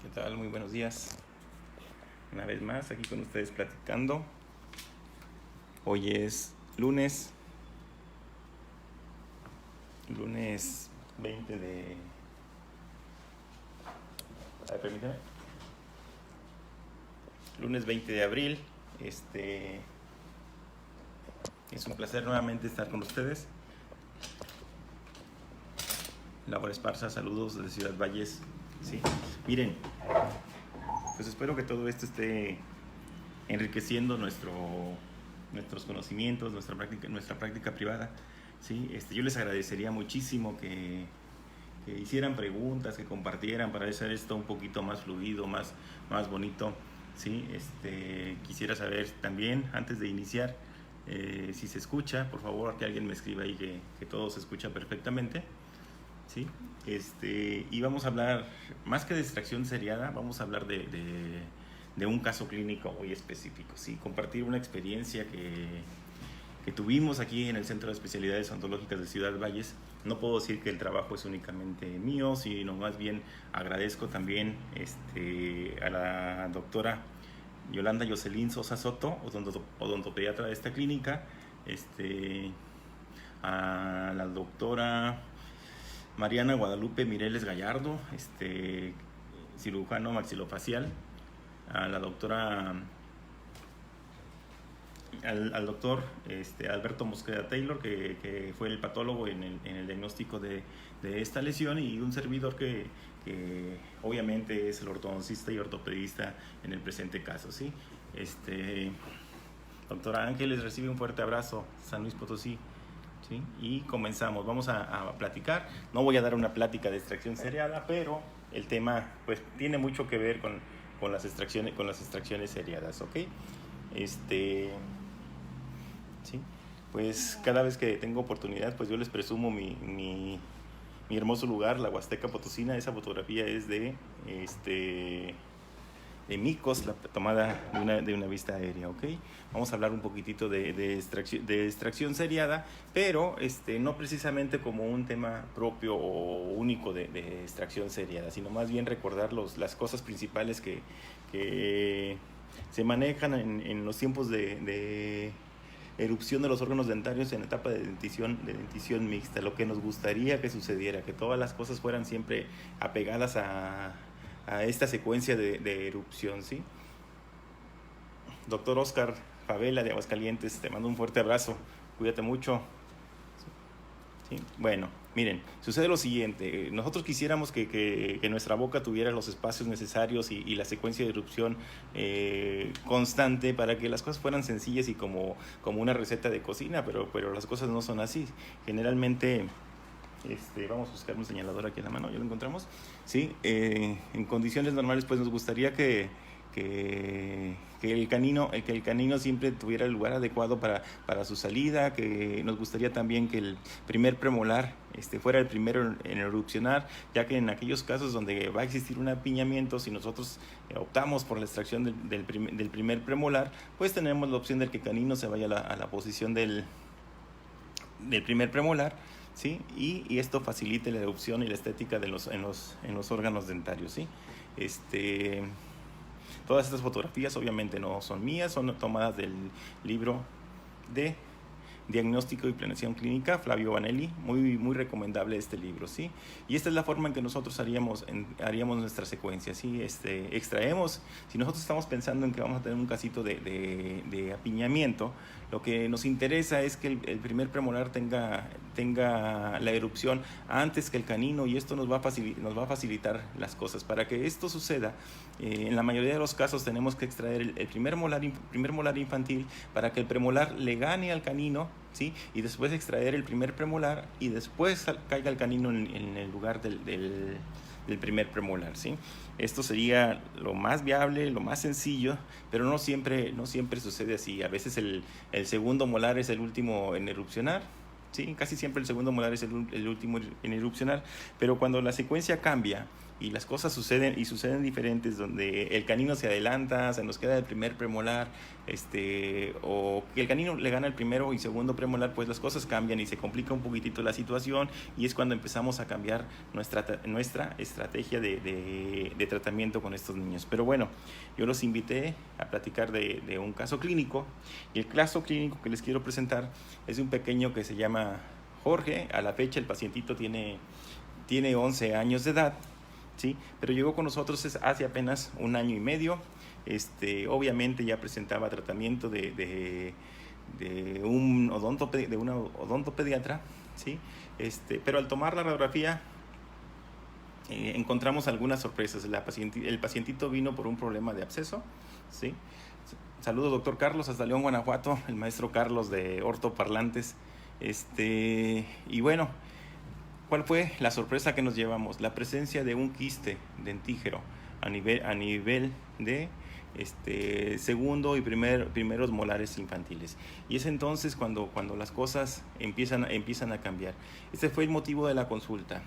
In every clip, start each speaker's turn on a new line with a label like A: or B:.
A: ¿Qué tal? Muy buenos días. Una vez más aquí con ustedes platicando. Hoy es lunes 20 de... A ver, permíteme. Lunes 20 de abril. Es un placer nuevamente estar con ustedes. Laura Esparza, saludos desde Ciudad Valles. Sí, miren, pues espero que todo esto esté enriqueciendo nuestros conocimientos, nuestra práctica privada. ¿Sí? Yo les agradecería muchísimo que hicieran preguntas, que compartieran para hacer esto un poquito más fluido, más bonito. ¿Sí? Quisiera saber también, antes de iniciar, si se escucha, por favor, que alguien me escriba ahí que todo se escucha perfectamente. ¿Sí? Y vamos a hablar, más que de extracción seriada, vamos a hablar de un caso clínico muy específico, ¿sí? Compartir una experiencia que tuvimos aquí en el Centro de Especialidades Odontológicas de Ciudad Valles. No puedo decir que el trabajo es únicamente mío, sino más bien agradezco también a la doctora Yolanda Jocelyn Sosa Soto, odontopediatra de esta clínica, a la doctora Mariana Guadalupe Mireles Gallardo, cirujano maxilofacial, a la doctora, al doctor Alberto Mosqueda Taylor, que fue el patólogo en el diagnóstico de esta lesión, y un servidor que obviamente es el ortodoncista y ortopedista en el presente caso, ¿sí? Doctora Ángeles, recibe un fuerte abrazo, San Luis Potosí. ¿Sí? Y comenzamos, vamos a platicar. No voy a dar una plática de extracción seriada, pero el tema pues tiene mucho que ver con las extracciones seriadas, ¿ok? ¿Sí? Pues cada vez que tengo oportunidad, pues yo les presumo mi hermoso lugar, la Huasteca Potosina. Esa fotografía es de Micos, la tomada de una vista aérea, ¿ok? Vamos a hablar un poquitito de extracción seriada, pero no precisamente como un tema propio o único de extracción seriada, sino más bien recordar las cosas principales que se manejan en los tiempos de erupción de los órganos dentarios en etapa de dentición mixta. Lo que nos gustaría que sucediera, que todas las cosas fueran siempre apegadas a esta secuencia de erupción, ¿sí? Doctor Oscar Favela de Aguascalientes, te mando un fuerte abrazo, cuídate mucho. ¿Sí? Bueno, miren, sucede lo siguiente. Nosotros quisiéramos que nuestra boca tuviera los espacios necesarios y la secuencia de erupción constante para que las cosas fueran sencillas y como una receta de cocina, pero las cosas no son así. Generalmente vamos a buscar un señalador aquí en la mano, ya lo encontramos. Sí, en condiciones normales pues nos gustaría que el canino siempre tuviera el lugar adecuado para su salida, que nos gustaría también que el primer premolar fuera el primero en erupcionar, ya que en aquellos casos donde va a existir un apiñamiento, si nosotros optamos por la extracción del primer premolar, pues tenemos la opción de que el canino se vaya a la posición del primer premolar, ¿sí? Y esto facilite la erupción y la estética en los órganos dentarios, ¿sí? Todas estas fotografías obviamente no son mías, son tomadas del libro de Diagnóstico y Planeación Clínica, Flavio Vanelli, muy recomendable este libro, ¿sí? Y esta es la forma en que nosotros haríamos nuestra secuencia, ¿sí? Extraemos, si nosotros estamos pensando en que vamos a tener un casito de apiñamiento, lo que nos interesa es que el primer premolar tenga la erupción antes que el canino, y esto nos va a facilitar las cosas. Para que esto suceda, en la mayoría de los casos tenemos que extraer el primer molar infantil para que el premolar le gane al canino, ¿sí? Y después extraer el primer premolar y después caiga el canino en el lugar del primer premolar, ¿sí? Esto sería lo más viable, lo más sencillo, pero no siempre sucede así. A veces el segundo molar es el último en erupcionar, ¿sí? Casi siempre el segundo molar es el último en erupcionar, pero cuando la secuencia cambia, y las cosas suceden diferentes, donde el canino se adelanta, se nos queda el primer premolar, o que el canino le gana el primero y segundo premolar, pues las cosas cambian y se complica un poquitito la situación, y es cuando empezamos a cambiar nuestra estrategia de tratamiento con estos niños. Pero bueno, yo los invité a platicar de un caso clínico, y el caso clínico que les quiero presentar es de un pequeño que se llama Jorge. A la fecha el pacientito tiene 11 años de edad, ¿sí? Pero llegó con nosotros hace apenas 1 año y medio. Obviamente ya presentaba tratamiento de una odontopediatra, ¿sí? Pero al tomar la radiografía encontramos algunas sorpresas. El pacientito vino por un problema de absceso, ¿sí? Saludos, doctor Carlos, hasta León, Guanajuato, el maestro Carlos de Ortoparlantes. Y bueno, ¿cuál fue la sorpresa que nos llevamos? La presencia de un quiste dentígero a nivel de segundo y primeros molares infantiles. Y es entonces cuando las cosas empiezan a cambiar. Este fue el motivo de la consulta.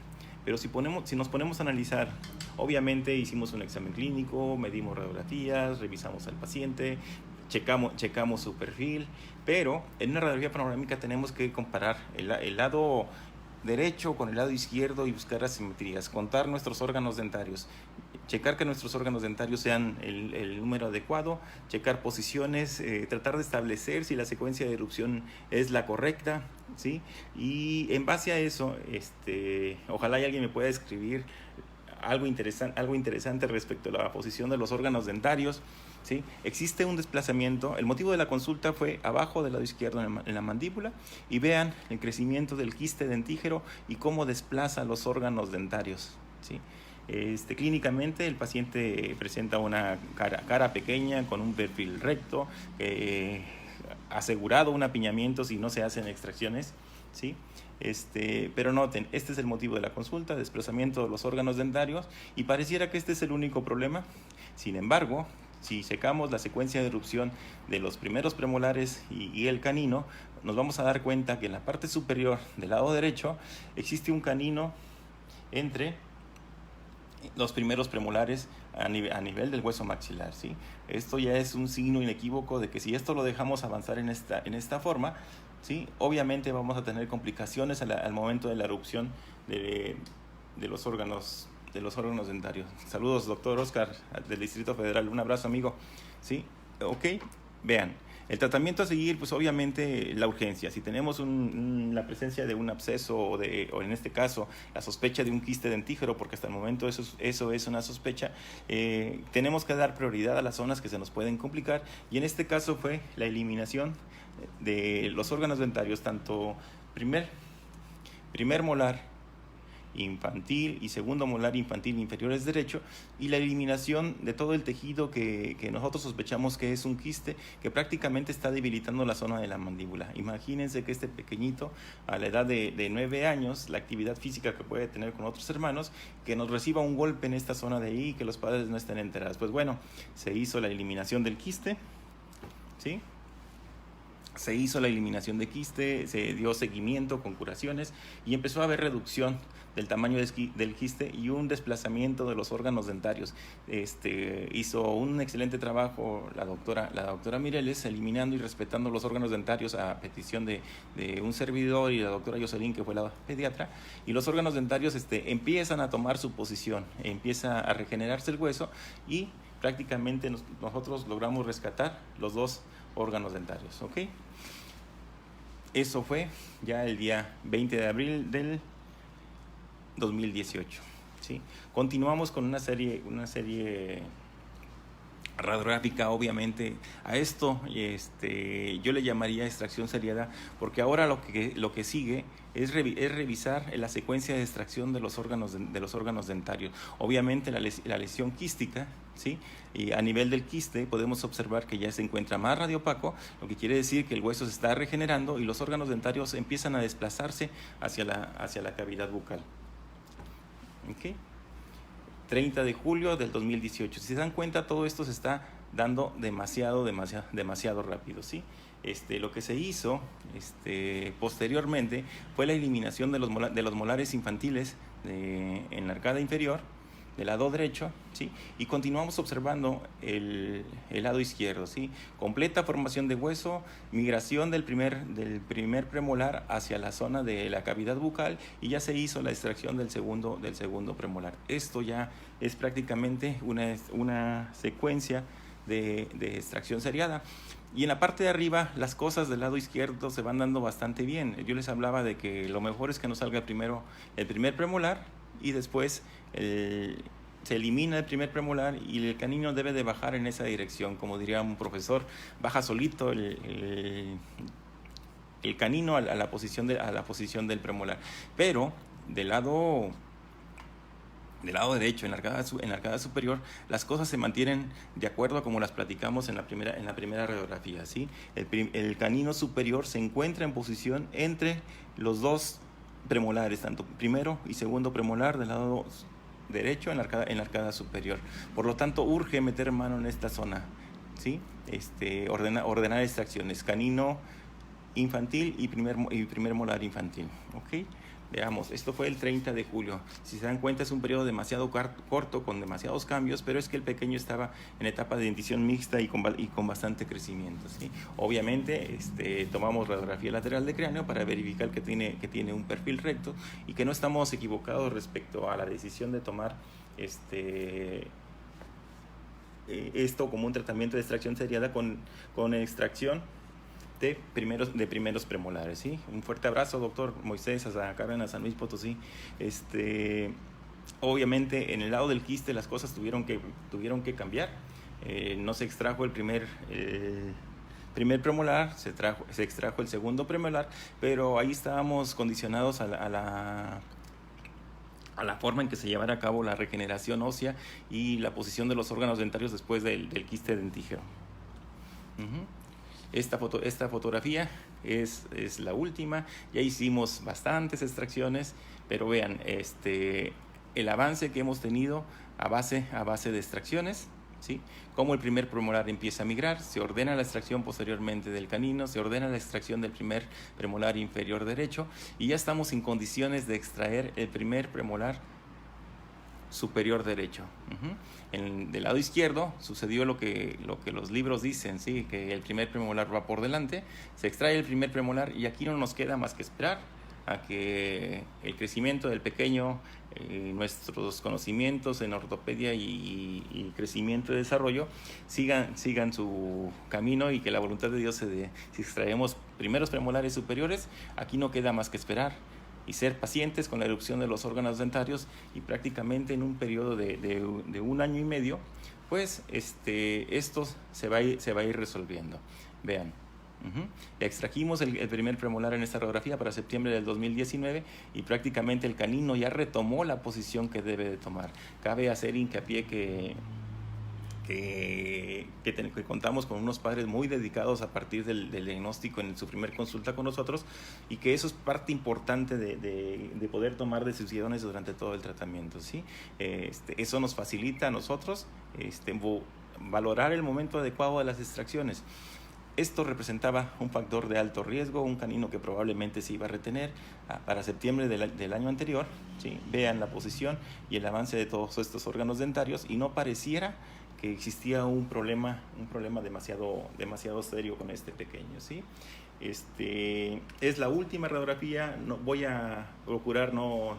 A: Pero si nos ponemos a analizar, obviamente hicimos un examen clínico, medimos radiografías, revisamos al paciente, checamos su perfil, pero en una radiografía panorámica tenemos que comparar el lado derecho con el lado izquierdo y buscar asimetrías, contar nuestros órganos dentarios, checar que nuestros órganos dentarios sean el número adecuado, checar posiciones, tratar de establecer si la secuencia de erupción es la correcta, ¿sí? Y en base a eso, ojalá alguien me pueda escribir algo interesante respecto a la posición de los órganos dentarios, ¿sí? Existe un desplazamiento. El motivo de la consulta fue abajo del lado izquierdo en la mandíbula, y vean el crecimiento del quiste dentígero y cómo desplaza los órganos dentarios, ¿sí? Clínicamente el paciente presenta una cara pequeña con un perfil recto, asegurado un apiñamiento si no se hacen extracciones, ¿sí? Pero noten, este es el motivo de la consulta: desplazamiento de los órganos dentarios, y pareciera que este es el único problema. Sin embargo, si checamos la secuencia de erupción de los primeros premolares y el canino, nos vamos a dar cuenta que en la parte superior del lado derecho existe un canino entre los primeros premolares a nivel del hueso maxilar, ¿sí? Esto ya es un signo inequívoco de que si esto lo dejamos avanzar en esta forma, ¿sí? Obviamente vamos a tener complicaciones al momento de la erupción de los órganos dentarios. Saludos, doctor Oscar, del Distrito Federal. Un abrazo, amigo. ¿Sí? Ok, vean. El tratamiento a seguir, pues obviamente la urgencia. Si tenemos la presencia de un absceso o en este caso la sospecha de un quiste dentígero, porque hasta el momento eso es una sospecha, tenemos que dar prioridad a las zonas que se nos pueden complicar, y en este caso fue la eliminación de los órganos dentarios, tanto primer molar infantil y segundo molar infantil inferiores derecho, y la eliminación de todo el tejido que nosotros sospechamos que es un quiste, que prácticamente está debilitando la zona de la mandíbula. Imagínense que este pequeñito, a la edad de 9 años, la actividad física que puede tener con otros hermanos, que nos reciba un golpe en esta zona de ahí y que los padres no estén enterados. Pues bueno, se hizo la eliminación del quiste, ¿sí? Se hizo la eliminación de quiste, se dio seguimiento con curaciones y empezó a haber reducción del tamaño del quiste y un desplazamiento de los órganos dentarios. Hizo un excelente trabajo la doctora Mireles, eliminando y respetando los órganos dentarios a petición de un servidor y la doctora Jocelyn, que fue la pediatra, y los órganos dentarios empiezan a tomar su posición, empieza a regenerarse el hueso, y prácticamente nosotros logramos rescatar los dos órganos dentarios, ¿ok? Eso fue ya el día 20 de abril del 2018, ¿sí? Continuamos con una serie radiográfica, obviamente. A esto yo le llamaría extracción seriada, porque ahora lo que sigue es revisar la secuencia de extracción de los órganos dentarios. Obviamente la lesión quística, ¿sí? Y a nivel del quiste podemos observar que ya se encuentra más radiopaco, lo que quiere decir que el hueso se está regenerando y los órganos dentarios empiezan a desplazarse hacia la cavidad bucal. ¿Okay? 30 de julio del 2018. Si se dan cuenta, todo esto se está dando demasiado rápido, ¿sí? Lo que se hizo posteriormente fue la eliminación de los molares infantiles en la arcada inferior, del lado derecho, ¿sí? Y continuamos observando el lado izquierdo, ¿sí? Completa formación de hueso, migración del primer premolar hacia la zona de la cavidad bucal, y ya se hizo la extracción del segundo premolar. Esto ya es prácticamente una secuencia de extracción seriada. Y en la parte de arriba las cosas del lado izquierdo se van dando bastante bien. Yo les hablaba de que lo mejor es que nos salga primero el primer premolar y después se elimina el primer premolar, y el canino debe de bajar en esa dirección. Como diría un profesor, baja solito el canino a la posición del premolar. Pero del lado derecho, en la arcada superior, las cosas se mantienen de acuerdo a como las platicamos en la primera radiografía, ¿sí? El canino superior se encuentra en posición entre los dos premolares, tanto primero y segundo premolar del lado derecho en la arcada superior. Por lo tanto, urge meter mano en esta zona, ¿sí? Ordenar extracciones, canino infantil y primer molar infantil, ¿ok? Veamos, esto fue el 30 de julio. Si se dan cuenta, es un periodo demasiado corto, con demasiados cambios, pero es que el pequeño estaba en etapa de dentición mixta y con bastante crecimiento, ¿sí? Obviamente, tomamos radiografía lateral de cráneo para verificar que tiene un perfil recto y que no estamos equivocados respecto a la decisión de tomar esto como un tratamiento de extracción seriada con extracción de primeros premolares, ¿sí? Un fuerte abrazo, doctor Moisés, hasta Cárdenas, San Luis Potosí. Obviamente, en el lado del quiste las cosas tuvieron que cambiar. No se extrajo el primer premolar, se extrajo el segundo premolar, pero ahí estábamos condicionados a la forma en que se llevara a cabo la regeneración ósea y la posición de los órganos dentarios después del quiste dentígero. Esta fotografía es la última. Ya hicimos bastantes extracciones, pero vean el avance que hemos tenido a base de extracciones, ¿sí? Como el primer premolar empieza a migrar, se ordena la extracción posteriormente del canino, se ordena la extracción del primer premolar inferior derecho, y ya estamos en condiciones de extraer el primer premolar superior derecho. Del lado izquierdo sucedió lo que los libros dicen, ¿sí? Que el primer premolar va por delante, se extrae el primer premolar y aquí no nos queda más que esperar a que el crecimiento del pequeño, nuestros conocimientos en ortopedia y crecimiento y desarrollo sigan su camino, y que la voluntad de Dios si extraemos primeros premolares superiores, aquí no queda más que esperar y ser pacientes con la erupción de los órganos dentarios, y prácticamente en un periodo de 1 año y medio, pues esto se va a ir resolviendo. Vean, extrajimos el primer premolar en esta radiografía para septiembre del 2019, y prácticamente el canino ya retomó la posición que debe de tomar. Cabe hacer hincapié que contamos con unos padres muy dedicados a partir del diagnóstico en su primer consulta con nosotros, y que eso es parte importante de poder tomar decisiones durante todo el tratamiento, ¿sí? Eso nos facilita a nosotros valorar el momento adecuado de las extracciones. Esto representaba un factor de alto riesgo, un canino que probablemente se iba a retener para septiembre del año anterior, ¿sí? Vean la posición y el avance de todos estos órganos dentarios, y no pareciera que existía un problema demasiado serio con este pequeño, ¿sí? Es la última radiografía. No voy a procurar no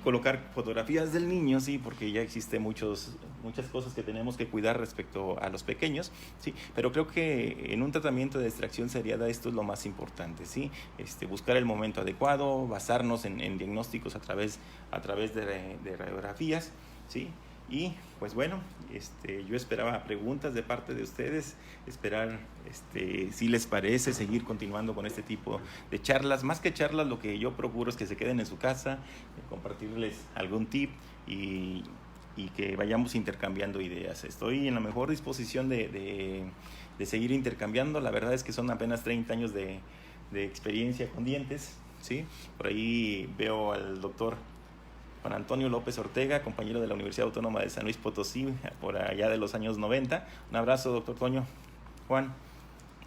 A: colocar fotografías del niño, sí, porque ya existen muchas cosas que tenemos que cuidar respecto a los pequeños, sí, pero creo que en un tratamiento de extracción seriada esto es lo más importante, sí, buscar el momento adecuado, basarnos en diagnósticos a través de radiografías, sí. Y pues bueno, yo esperaba preguntas de parte de ustedes, esperar si les parece seguir continuando con este tipo de charlas. Más que charlas, lo que yo procuro es que se queden en su casa, compartirles algún tip y que vayamos intercambiando ideas. Estoy en la mejor disposición de seguir intercambiando. La verdad es que son apenas 30 años de experiencia con dientes, ¿sí? Por ahí veo al doctor Juan Antonio López Ortega, compañero de la Universidad Autónoma de San Luis Potosí, por allá de los años 90. Un abrazo, doctor Toño. Juan,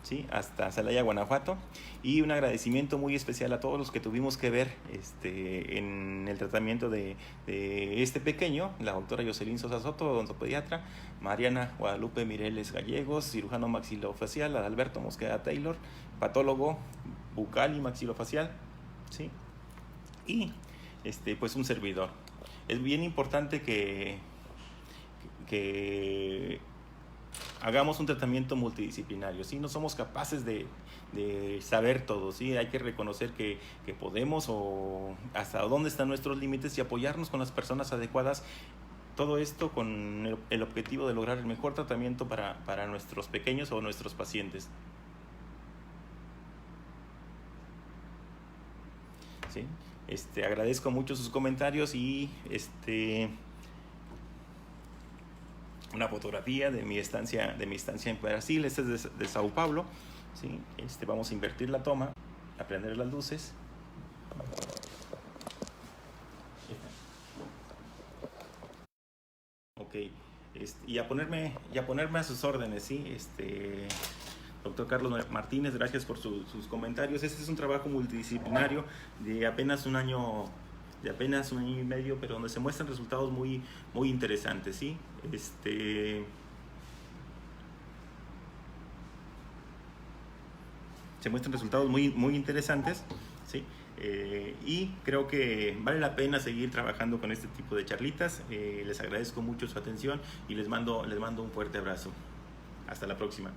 A: ¿sí? Hasta Celaya, Guanajuato. Y un agradecimiento muy especial a todos los que tuvimos que ver en el tratamiento de este pequeño, la doctora Jocelyn Sosa Soto, odontopediatra, Mariana Guadalupe Mireles Gallegos, cirujano maxilofacial, Adalberto Mosqueda Taylor, patólogo bucal y maxilofacial, ¿sí? Y pues un servidor. Es bien importante que hagamos un tratamiento multidisciplinario, ¿sí? No somos capaces de saber todo, ¿sí? Hay que reconocer que podemos, o hasta dónde están nuestros límites, y apoyarnos con las personas adecuadas. Todo esto con el objetivo de lograr el mejor tratamiento para nuestros pequeños o nuestros pacientes, ¿sí? Agradezco mucho sus comentarios y una fotografía de mi estancia en Brasil. Este es de Sao Paulo, ¿sí? Vamos a invertir la toma, a prender las luces. Ok, y a ponerme a sus órdenes, ¿sí? Doctor Carlos Martínez, gracias por sus comentarios. Este es un trabajo multidisciplinario de apenas un año y medio, pero donde se muestran resultados muy, muy interesantes, ¿sí? Se muestran resultados muy, muy interesantes, ¿sí? Y creo que vale la pena seguir trabajando con este tipo de charlitas. Les agradezco mucho su atención y les mando un fuerte abrazo. Hasta la próxima.